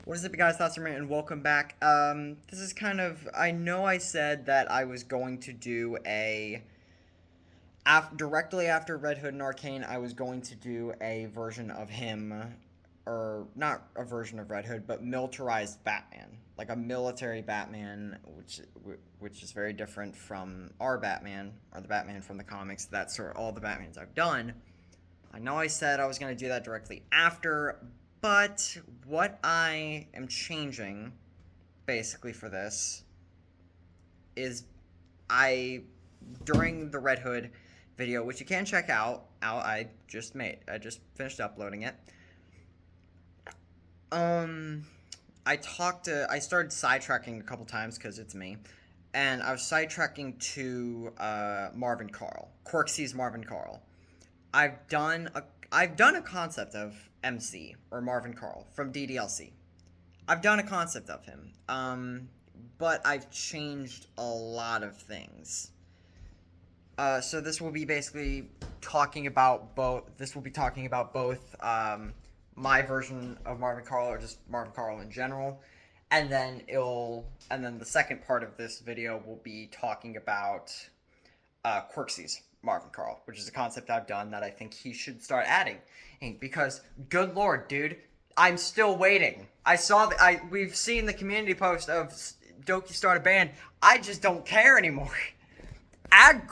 What is up, guys? Thoughts from and welcome back. This is kind of. I know I said that I was going to do directly after Red Hood and Arcane. I was going to do a version of him, or not a version of Red Hood, but militarized Batman, like a military Batman, which is very different from our Batman or the Batman from the comics. That's sort of all the Batmans I've done. I know I said I was going to do that directly after, but what I am changing, basically, for this is during the Red Hood video, which you can check out, I just finished uploading it. I started sidetracking a couple times because it's me, and I was sidetracking to Marvin Carl, Corksy's Marvin Carl. I've done a concept of MC or Marvin Carl from DDLC. I've done a concept of him, but I've changed a lot of things. So this will be basically talking about both. This will be talking about both my version of Marvin Carl, or just Marvin Carl in general, and then the second part of this video will be talking about Quirksy's Marvin Carl, which is a concept I've done that I think he should start adding. Because, good lord, dude, I'm still waiting. We've seen the community post of Doki start a band. I just don't care anymore. Add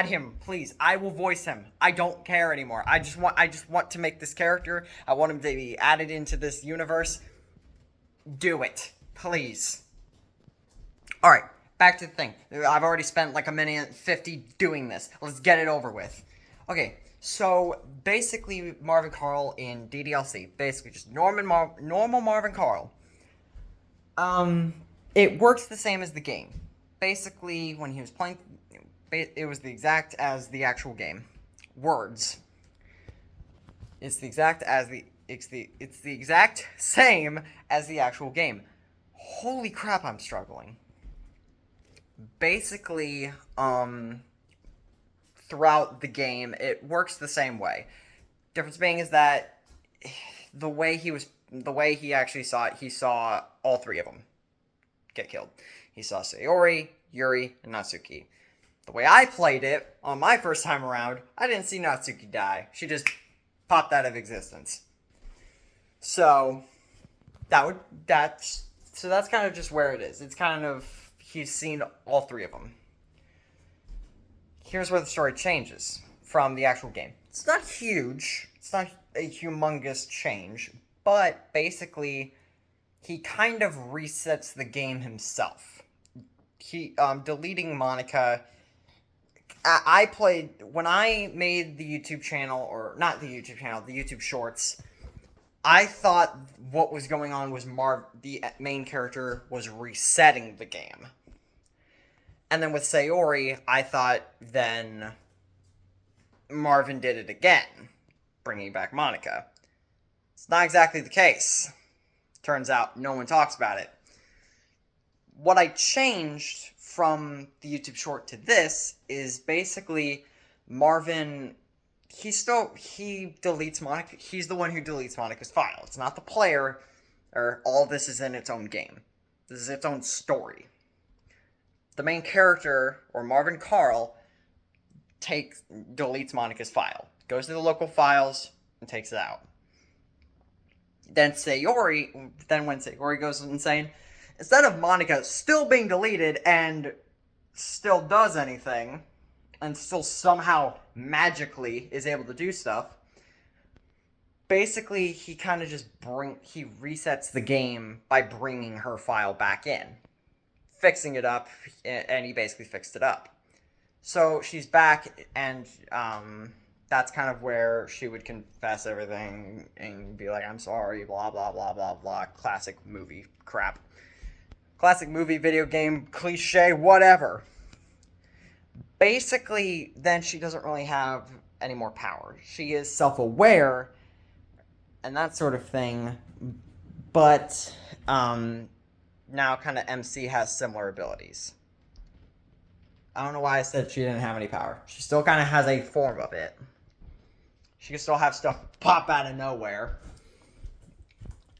him, please. I will voice him. I don't care anymore. I just want to make this character. I want him to be added into this universe. Do it, please. All right. Back to the thing. I've already spent like a minute 50 doing this. Let's get it over with. Okay, so basically Marvin Carl in DDLC. Basically just normal Marvin Carl. It works the same as the game. Basically, when he was playing, it was the exact as the actual game. Words. It's the exact same as the actual game. Holy crap, I'm struggling. Basically, throughout the game, it works the same way. Difference being is that the way he actually saw it, he saw all three of them get killed. He saw Sayori, Yuri, and Natsuki. The way I played it, on my first time around, I didn't see Natsuki die. She just popped out of existence. So, that's kind of just where it is. It's kind of, he's seen all three of them. Here's where the story changes from the actual game. It's not huge. It's not a humongous change. But basically, he kind of resets the game himself. Deleting Monica. When I made the YouTube channel, or not the YouTube channel, the YouTube Shorts, I thought what was going on was the main character was resetting the game. And then with Sayori, I thought then Marvin did it again, bringing back Monica. It's not exactly the case. Turns out no one talks about it. What I changed from the YouTube short to this is basically Marvin, he deletes Monica. He's the one who deletes Monica's file. It's not the player, or all this is in its own game. This is its own story. The main character, or Marvin Carl, deletes Monica's file. Goes to the local files and takes it out. Then when Sayori goes insane, instead of Monica still being deleted and still does anything, and still somehow magically is able to do stuff, basically he kind of he resets the game by bringing her file back in. Fixing it up, and he basically fixed it up. So she's back, and that's kind of where she would confess everything and be like, I'm sorry, blah, blah, blah, blah, blah. Classic movie crap. Classic movie, video game, cliche, whatever. Basically, then she doesn't really have any more power. She is self-aware and that sort of thing, but now kind of MC has similar abilities. I don't know why I said she didn't have any power. She still kind of has a form of it. She can still have stuff pop out of nowhere.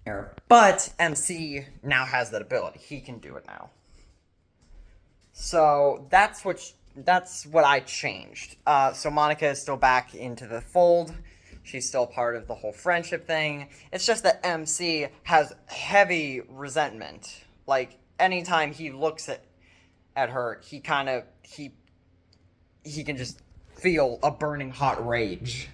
error. But MC now has that ability. He can do it now. So that's what I changed. So Monica is still back into the fold. She's still part of the whole friendship thing. It's just that MC has heavy resentment. Like, anytime he looks at her, he can just feel a burning hot rage.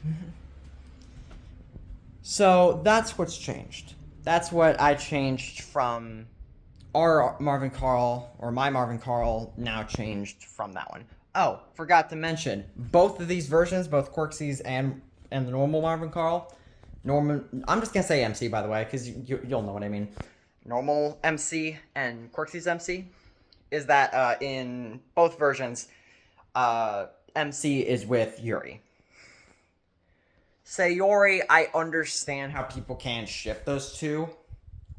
So that's what's changed. That's what I changed from our Marvin Carl, or my Marvin Carl, now changed from that one. Oh, forgot to mention, both of these versions, both Quirksy's and the normal Marvin Carl, I'm just going to say MC, by the way, because you'll know what I mean. Normal MC and Quirksy's MC is that in both versions, MC is with Yuri. Sayori, I understand how people can ship those two.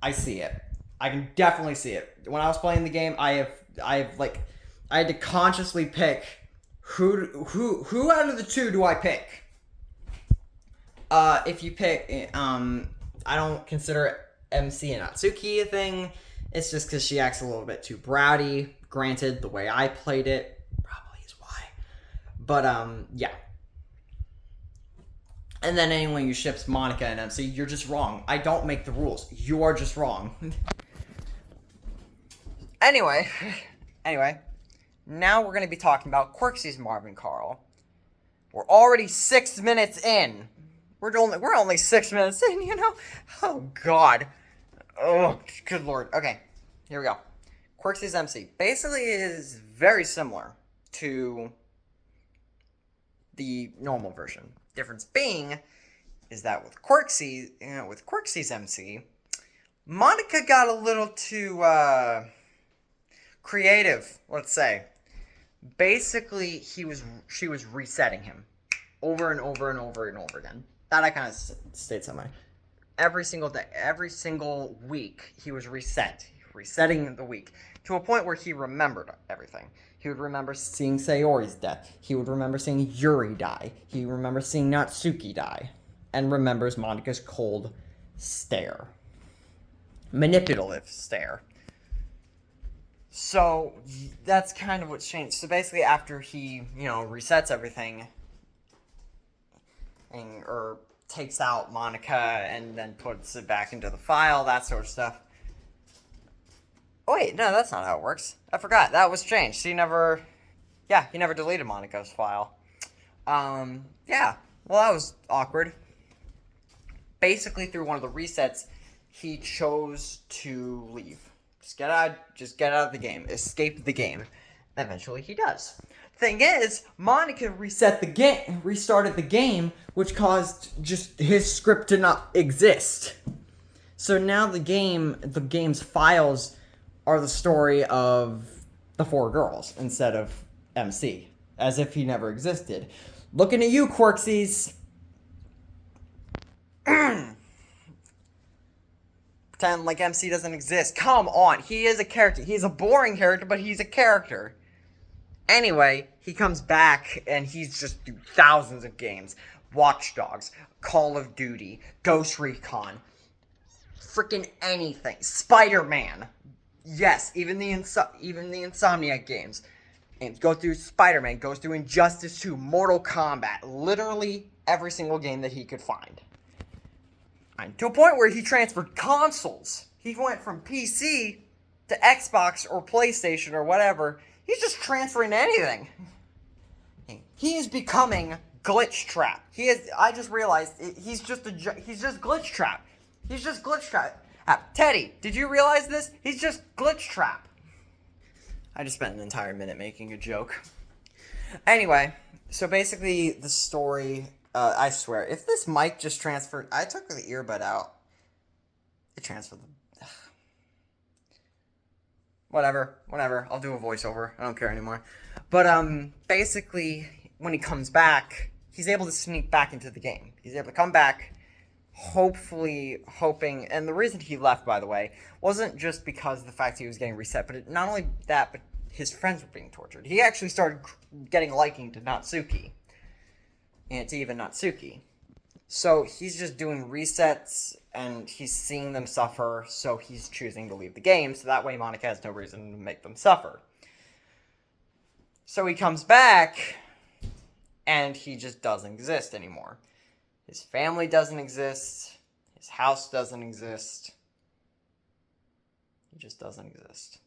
I see it. I can definitely see it. When I was playing the game, I had to consciously pick who out of the two do I pick? If you pick, I don't consider MC and Natsuki a thing. It's just because she acts a little bit too bratty. Granted, the way I played it probably is why. But, yeah. And then anyone who ships Monica and MC, you're just wrong. I don't make the rules. You are just wrong. Anyway, now we're going to be talking about Quirksy's Marvin Carl. We're already 6 minutes in. We're only 6 minutes in, you know? Oh, God. Oh, good Lord. Okay, here we go. Quirksy's MC basically is very similar to the normal version. Difference being is that with Quirksy's MC, Monica got a little too creative, let's say. Basically, she was resetting him over and over and over and over again. That I kind of states on my every single day, every single week, he was resetting the week to a point where he remembered everything. He would remember seeing Sayori's death. He would remember seeing Yuri die. He would remember seeing Natsuki die. And remembers Monica's cold stare. Manipulative stare. So, that's kind of what's changed. So basically, after he, resets everything, or takes out Monica and then puts it back into the file, that sort of stuff. Oh wait, no, that's not how it works. I forgot, that was changed. He never deleted Monica's file. Yeah, well, that was awkward. Basically, through one of the resets, he chose to leave. Just get out of the game. Escape the game. Eventually, he does. Thing is, Monica restarted the game, which caused just his script to not exist. So now the game's files are the story of the 4 girls instead of MC, as if he never existed. Looking at you, Quirksy's. Pretend like MC doesn't exist. Come on, he is a character. He's a boring character, but he's a character. Anyway, he comes back, and he's just through thousands of games. Watch Dogs, Call of Duty, Ghost Recon, freaking anything. Spider-Man. Yes, even the Insomniac games. And go through Spider-Man, goes through Injustice 2, Mortal Kombat. Literally every single game that he could find. And to a point where he transferred consoles. He went from PC to Xbox or PlayStation or whatever. He's just transferring anything. He is becoming Glitch Trap. I just realized he's just Glitch Trap. He's just Glitch Trap. Teddy, did you realize this? He's just Glitch Trap. I just spent an entire minute making a joke. Anyway, so basically the story, I swear, if this mic just transferred, I took the earbud out. It transferred the... Whatever, I'll do a voiceover. I don't care anymore. But, basically, when he comes back, he's able to sneak back into the game. He's able to come back, hoping, and the reason he left, by the way, wasn't just because of the fact he was getting reset, but not only that, but his friends were being tortured. He actually started getting liking to Natsuki. And to even Natsuki. So he's just doing resets and he's seeing them suffer, so he's choosing to leave the game, so that way Monica has no reason to make them suffer. So he comes back and he just doesn't exist anymore. His family doesn't exist. His house doesn't exist. He just doesn't exist.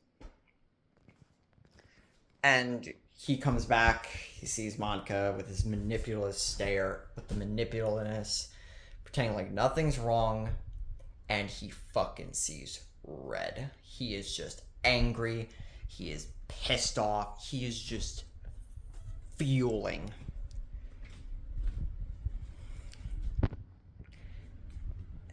And he comes back, he sees Monica with his manipulative stare, with the manipulativeness, pretending like nothing's wrong, and he fucking sees red. He is just angry, he is pissed off, he is just fueling.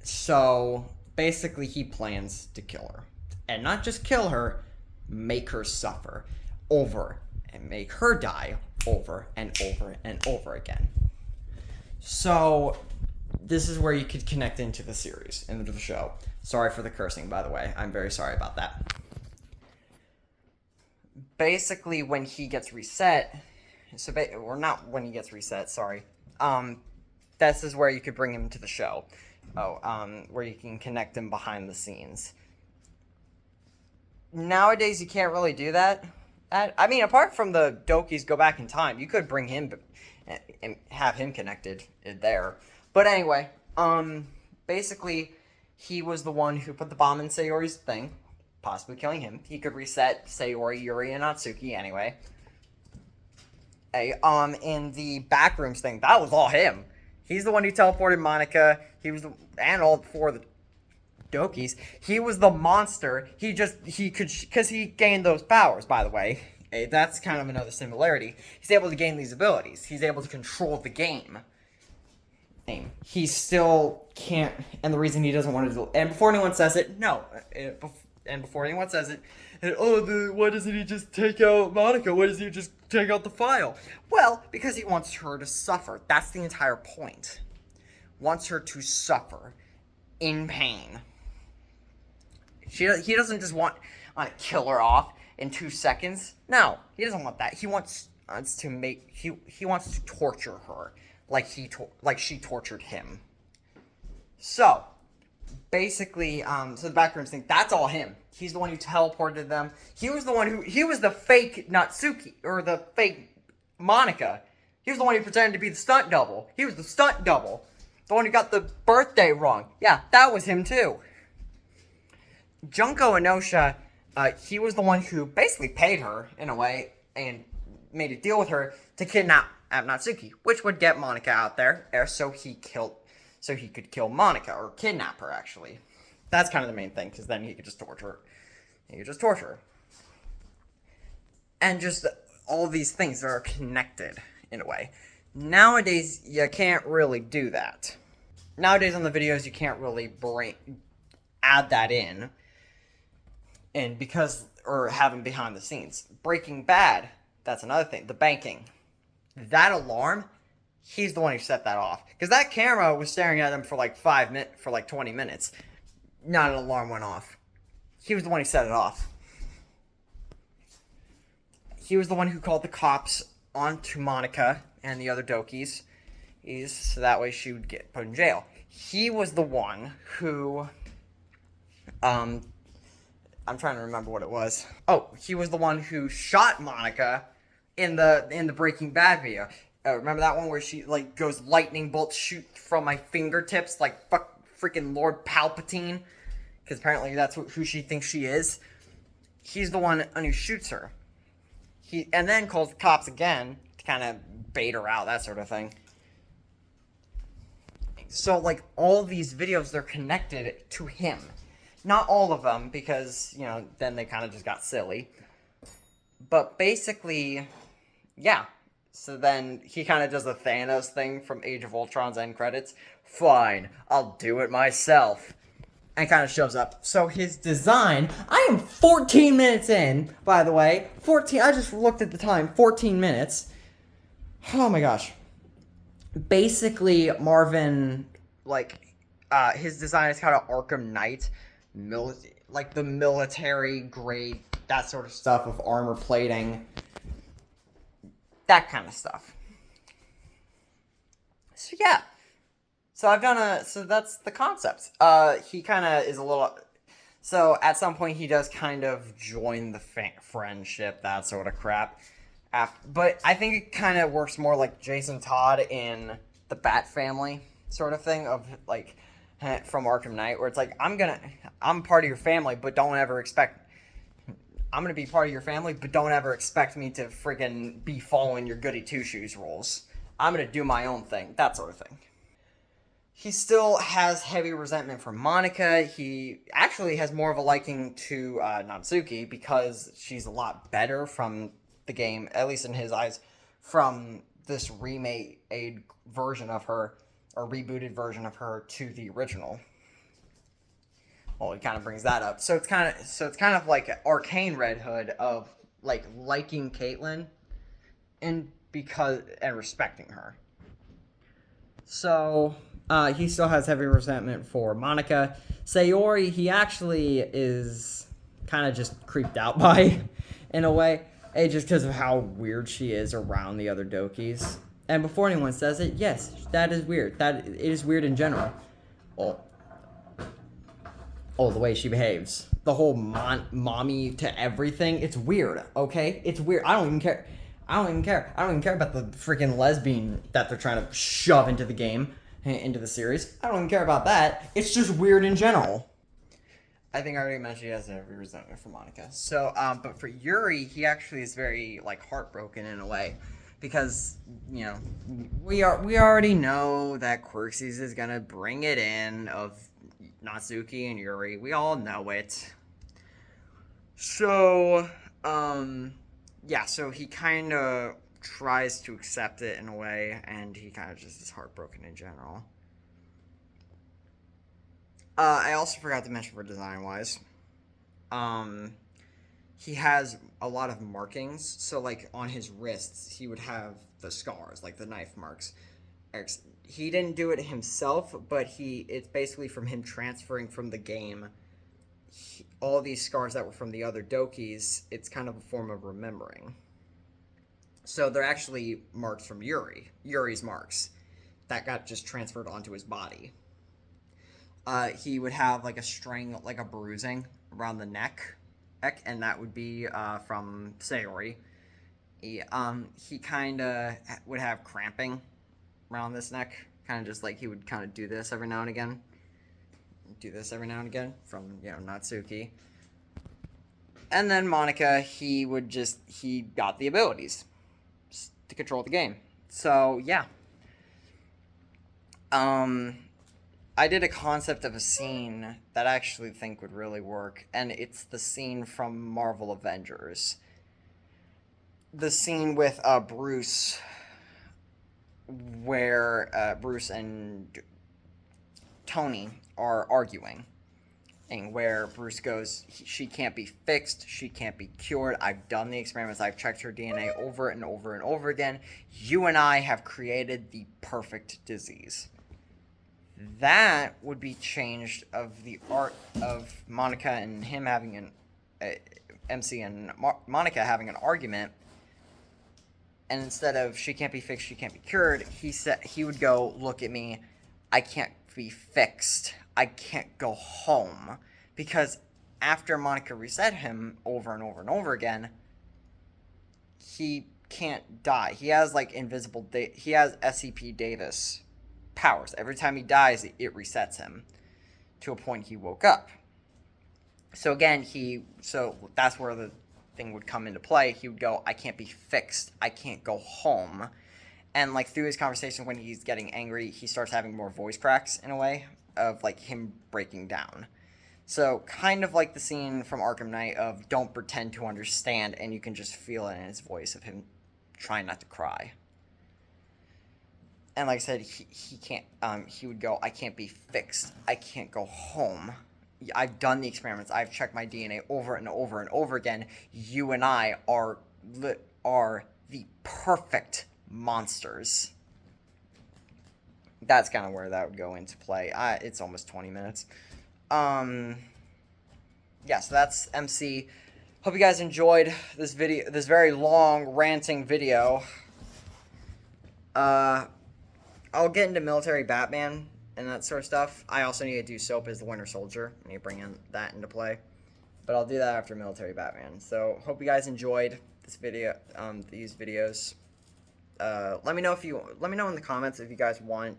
So, basically he plans to kill her. And not just kill her, make her suffer. Over and make her die over and over and over again. So this is where you could connect into the series, into the show. Sorry for the cursing, by the way. I'm very sorry about that. Basically, when he gets reset, or not when he gets reset, sorry. This is where you could bring him to the show. Where you can connect him behind the scenes. Nowadays, you can't really do that. I mean, apart from the Dokies go back in time, you could bring him and have him connected there. But anyway, basically, he was the one who put the bomb in Sayori's thing, possibly killing him. He could reset Sayori, Yuri, and Natsuki anyway. In the backrooms thing, that was all him. He's the one who teleported Monica. And all four of the Dokies. He was the monster. Because he gained those powers, by the way. That's kind of another similarity. He's able to gain these abilities. He's able to control the game. He still can't, and the reason he doesn't want to do, and before anyone says it, why doesn't he just take out Monica? Why doesn't he just take out the file? Well, because he wants her to suffer. That's the entire point. Wants her to suffer in pain. He doesn't just want to kill her off in 2 seconds. No, he doesn't want that. He wants to torture her like she tortured him. So basically, so the backrooms thing, that's all him. He's the one who teleported them. He was the fake Natsuki, or the fake Monica. He was the one who pretended to be the stunt double. He was the stunt double. The one who got the birthday wrong. Yeah, that was him too. Junko Inosha, he was the one who basically paid her, in a way, and made a deal with her to kidnap Natsuki, which would get Monica out there, so he could kill Monica, or kidnap her, actually. That's kind of the main thing, because then he could just torture her. And just all these things are connected, in a way. Nowadays, you can't really do that. Nowadays on the videos, you can't really add that in. Or have him behind the scenes. Breaking Bad, that's another thing. The banking. That alarm, he's the one who set that off. Because that camera was staring at him for like 20 minutes. Not an alarm went off. He was the one who set it off. He was the one who called the cops onto Monica and the other Dokies. So that way she would get put in jail. He was the one who... I'm trying to remember what it was. Oh, he was the one who shot Monica in the Breaking Bad video. Remember that one where she goes lightning bolts shoot from my fingertips like freaking Lord Palpatine? Because apparently that's who she thinks she is. He's the one who shoots her. And then calls the cops again to kind of bait her out, that sort of thing. So all these videos, they're connected to him. Not all of them, because, then they kind of just got silly. But basically, yeah. So then he kind of does the Thanos thing from Age of Ultron's end credits. Fine, I'll do it myself. And kind of shows up. So his design, I am 14 minutes in, by the way. I just looked at the time, 14 minutes. Oh my gosh. Basically, Marvin, his design is kind of Arkham Knight. The military grade, that sort of stuff of armor plating, that kind of stuff. So yeah, So so that's the concept. He kind of is a little. So at some point he does kind of join the friendship, that sort of crap. But I think it kind of works more like Jason Todd in the Bat Family sort of thing of like from Arkham Knight, where it's like I'm part of your family, but don't ever expect I'm gonna be part of your family, but don't ever expect me to friggin' be following your goody two shoes rules. I'm gonna do my own thing, that sort of thing. He still has heavy resentment for Monica. He actually has more of a liking to Natsuki because she's a lot better from the game, at least in his eyes, from this remade version of her, or rebooted version of her, to the original. Well, he kind of brings that up. So it's kind of like an Arcane Red Hood of like liking Caitlyn and respecting her. So he still has heavy resentment for Monica. Sayori, he actually is kind of just creeped out by, in a way, just because of how weird she is around the other Dokis. And before anyone says it, yes, that is weird. That it is weird in general. The way she behaves. The whole mommy to everything. It's weird, okay? It's weird. I don't even care. I don't even care about the freaking lesbian that they're trying to shove into the game, into the series. I don't even care about that. It's just weird in general. I think I already mentioned he has every resentment for Monica. So, but for Yuri, he actually is very, like, heartbroken in a way. Because, you know, we already know that Quirxies is gonna bring it in of Natsuki and Yuri. We all know it. So, yeah, so he kind of tries to accept it in a way, and he kind of just is heartbroken in general. I also forgot to mention for design-wise, he has a lot of markings, so, like, on his wrists, he would have the scars, like the knife marks. He didn't do it himself, but it's basically from him transferring from the game all these scars that were from the other Dokis. It's kind of a form of remembering. So they're actually marks from Yuri's marks that got just transferred onto his body. He would have like a string, like a bruising around the neck, and that would be from Sayori. He kind of would have cramping around this neck, kind of just like he would kind of do this every now and again. From, you know, Natsuki. And then Monica, he got the abilities to control the game. So, yeah. I did a concept of a scene that I actually think would really work, and it's the scene from Marvel Avengers. The scene with Bruce, where Bruce and Tony are arguing, and where Bruce goes, she can't be fixed, she can't be cured. I've done the experiments, I've checked her DNA over and over and over again. You and I have created the perfect disease. That would be changed of the art of Monica and him having MC and Monica having an argument, and instead of she can't be fixed, she can't be cured, he would go, look at me, I can't be fixed, I can't go home. Because after Monica reset him over and over and over again, he can't die. He has like he has SCP Davis powers. Every time he dies, it resets him to a point he woke up. So again, so that's where the thing would come into play. He would go, I can't be fixed, I can't go home. And like through his conversation, when he's getting angry, he starts having more voice cracks in a way of like him breaking down. So kind of like the scene from Arkham Knight of don't pretend to understand, and you can just feel it in his voice of him trying not to cry. And like I said, he can't, he would go, I can't be fixed, I can't go home. I've done the experiments, I've checked my DNA over and over and over again. You and I are the perfect monsters. That's kind of where that would go into play. It's almost 20 minutes. Yeah, so that's MC. Hope you guys enjoyed this video, this very long ranting video. I'll get into Military Batman and that sort of stuff. I also need to do Soap as the Winter Soldier. I need to bring in that into play. But I'll do that after Military Batman. So hope you guys enjoyed this video, these videos. Let me know in the comments if you guys want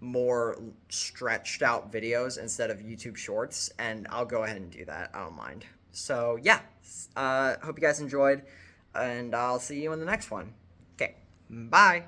more stretched out videos instead of YouTube Shorts, and I'll go ahead and do that. I don't mind. So yeah, hope you guys enjoyed, and I'll see you in the next one. Okay, bye.